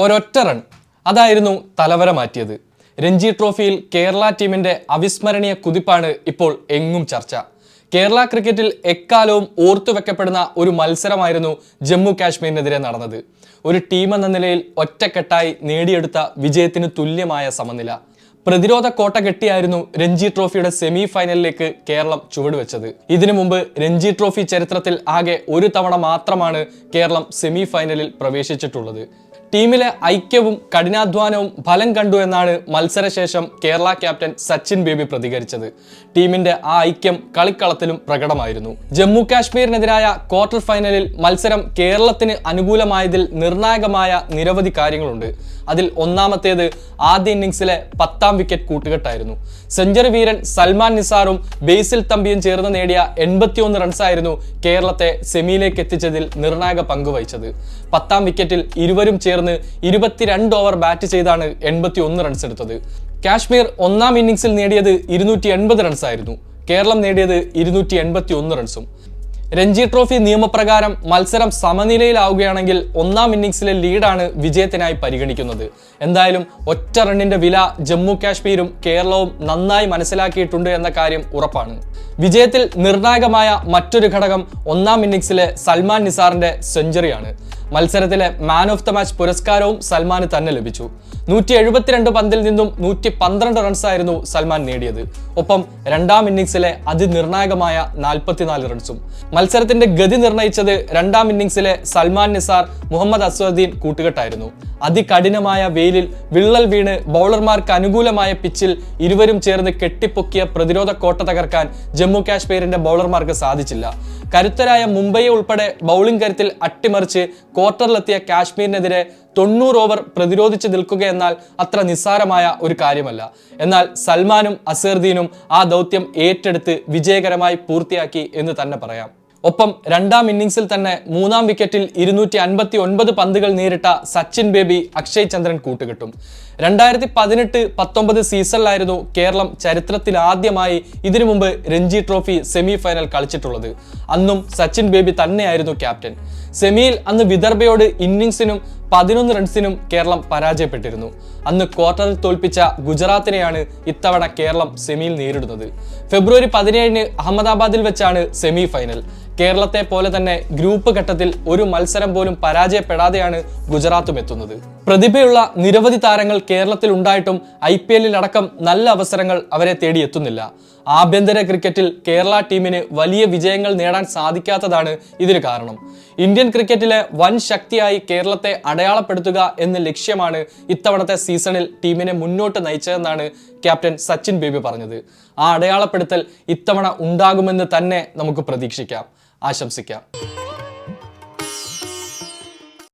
ഒരൊറ്റ റൺ അതായിരുന്നു തലവര മാറ്റിയത്. രഞ്ജി ട്രോഫിയിൽ കേരള ടീമിന്റെ അവിസ്മരണീയ കുതിപ്പാണ് ഇപ്പോൾ എങ്ങും ചർച്ച. കേരള ക്രിക്കറ്റിൽ എക്കാലവും ഓർത്തുവെക്കപ്പെടുന്ന ഒരു മത്സരമായിരുന്നു ജമ്മു കാശ്മീരിനെതിരെ നടന്നത്. ഒരു ടീം എന്ന നിലയിൽ ഒറ്റക്കെട്ടായി നേടിയെടുത്ത വിജയത്തിന് തുല്യമായ സമനില. പ്രതിരോധ കോട്ട കെട്ടിയായിരുന്നു രഞ്ജി ട്രോഫിയുടെ സെമി ഫൈനലിലേക്ക് കേരളം ചുവടുവെച്ചത്. ഇതിനു മുമ്പ് രഞ്ജി ട്രോഫി ചരിത്രത്തിൽ ആകെ ഒരു തവണ മാത്രമാണ് കേരളം സെമി ഫൈനലിൽ പ്രവേശിച്ചിട്ടുള്ളത്. ടീമിലെ ഐക്യവും കഠിനാധ്വാനവും ഫലം കണ്ടു എന്നാണ് മത്സരശേഷം കേരള ക്യാപ്റ്റൻ സച്ചിൻ ബേബി പ്രതികരിച്ചത്. ടീമിന്റെ ആ ഐക്യം കളിക്കളത്തിലും പ്രകടമായിരുന്നു. ജമ്മു കാശ്മീരിനെതിരായ ക്വാർട്ടർ ഫൈനലിൽ മത്സരം കേരളത്തിന് അനുകൂലമായതിൽ നിർണായകമായ നിരവധി കാര്യങ്ങളുണ്ട്. അതിൽ ഒന്നാമത്തേത് ആദ്യ ഇന്നിംഗ്സിലെ 10ാം വിക്കറ്റ് കൂട്ടുകെട്ടായിരുന്നു. സെഞ്ചുറി വീരൻ സൽമാൻ നിസാറും ബേസിൽ തമ്പിയും ചേർന്ന് നേടിയ 81 റൺസായിരുന്നു കേരളത്തെ സെമിയിലേക്ക് എത്തിച്ചതിൽ നിർണായക പങ്ക് വഹിച്ചത്. 10ാം വിക്കറ്റിൽ ഇരുവരും ചേർന്ന് 22 ഓവർ ബാറ്റ് ചെയ്താണ് 81 റൺസ് എടുത്തത്. കാശ്മീർ 1ാം ഇന്നിംഗ്സിൽ നേടിയത് 280 റൺസായിരുന്നു. കേരളം നേടിയത് 281 റൺസും. രഞ്ജി ട്രോഫി നിയമപ്രകാരം മത്സരം സമനിലയിലാവുകയാണെങ്കിൽ 1ാം ഇന്നിംഗ്സിലെ ലീഡാണ് വിജയത്തിനായി പരിഗണിക്കുന്നത്. എന്തായാലും ഒറ്റ റണ്ണിന്റെ വില ജമ്മു കാശ്മീരും കേരളവും നന്നായി മനസ്സിലാക്കിയിട്ടുണ്ട് എന്ന കാര്യം ഉറപ്പാണ്. വിജയത്തിൽ നിർണായകമായ മറ്റൊരു ഘടകം 1ാം ഇന്നിംഗ്സിലെ സൽമാൻ നിസാറിന്റെ സെഞ്ചുറിയാണ്. മത്സരത്തിലെ മാൻ ഓഫ് ദ മാച്ച് പുരസ്കാരവും സൽമാന് തന്നെ ലഭിച്ചു. 172 പന്തിൽ നിന്നും 112 റൺസായിരുന്നു സൽമാൻ നേടിയത്. ഒപ്പം 2ാം ഇന്നിംഗ്സിലെ അതിനിർണായകമായ 44 റൺസും. മത്സരത്തിന്റെ ഗതി നിർണയിച്ചത് 2ാം ഇന്നിംഗ്സിലെ സൽമാൻ നിസാർ മുഹമ്മദ് അസ്വദ്ദീൻ കൂട്ടുകെട്ടായിരുന്നു. അതികഠിനമായ വെയിലിൽ വിള്ളൽ വീണ് ബൗളർമാർക്ക് അനുകൂലമായ പിച്ചിൽ ഇരുവരും ചേർന്ന് കെട്ടിപ്പൊക്കിയ പ്രതിരോധ കോട്ട തകർക്കാൻ ജമ്മു കാശ്മീരിന്റെ ബൗളർമാർക്ക് സാധിച്ചില്ല. കരുത്തരായ മുംബൈയെ ഉൾപ്പെടെ ബൗളിംഗ് കരുത്തിൽ അട്ടിമറിച്ച് ക്വാർട്ടറിലെത്തിയ കാശ്മീരിനെതിരെ 90 ഓവർ പ്രതിരോധിച്ച് നിൽക്കുകയെന്നാൽ അത്ര നിസ്സാരമായ ഒരു കാര്യമല്ല. എന്നാൽ സൽമാനും അസറുദ്ദീനും ആ ദൗത്യം ഏറ്റെടുത്ത് വിജയകരമായി പൂർത്തിയാക്കി എന്ന് തന്നെ പറയാം. ഒപ്പം 2ാം ഇന്നിംഗ്സിൽ തന്നെ 3ാം വിക്കറ്റിൽ 259 പന്തുകൾ നേരിട്ട സച്ചിൻ ബേബി അക്ഷയ് ചന്ദ്രൻ കൂട്ടുകെട്ടും. 2018-19 സീസണിലായിരുന്നു കേരളം ചരിത്രത്തിൽ ആദ്യമായി ഇതിനു മുമ്പ് രഞ്ജി ട്രോഫി സെമി ഫൈനൽ കളിച്ചിട്ടുള്ളത്. അന്നും സച്ചിൻ ബേബി തന്നെയായിരുന്നു ക്യാപ്റ്റൻ. സെമിയിൽ അന്ന് വിദർഭയോട് ഇന്നിംഗ്സിനും 11 റൺസിനും കേരളം പരാജയപ്പെട്ടിരുന്നു. അന്ന് ക്വാർട്ടറിൽ തോൽപ്പിച്ച ഗുജറാത്തിനെയാണ് ഇത്തവണ കേരളം സെമിയിൽ നേരിടുന്നത്. ഫെബ്രുവരി 17 അഹമ്മദാബാദിൽ വെച്ചാണ് സെമി ഫൈനൽ. കേരളത്തെ പോലെ തന്നെ ഗ്രൂപ്പ് ഘട്ടത്തിൽ ഒരു മത്സരം പോലും പരാജയപ്പെടാതെയാണ് ഗുജറാത്തും എത്തുന്നത്. പ്രതിഭയുള്ള നിരവധി താരങ്ങൾ കേരളത്തിൽ ഉണ്ടായിട്ടും IPL അടക്കം നല്ല അവസരങ്ങൾ അവരെ തേടിയെത്തുന്നില്ല. ആഭ്യന്തര ക്രിക്കറ്റിൽ കേരള ടീമിന് വലിയ വിജയങ്ങൾ നേടാൻ സാധിക്കാത്തതാണ് ഇതിന് കാരണം. ഇന്ത്യൻ ക്രിക്കറ്റിലെ വൻ ശക്തിയായി കേരളത്തെ അടയാളപ്പെടുത്തുക എന്ന ലക്ഷ്യമാണ് ഇത്തവണത്തെ സീസണിൽ ടീമിനെ മുന്നോട്ട് നയിച്ചതെന്നാണ് ക്യാപ്റ്റൻ സച്ചിൻ ബേബി പറഞ്ഞത്. ആ അടയാളപ്പെടുത്തൽ ഇത്തവണ ഉണ്ടാകുമെന്ന് തന്നെ നമുക്ക് പ്രതീക്ഷിക്കാം, ആശംസിക്കാം.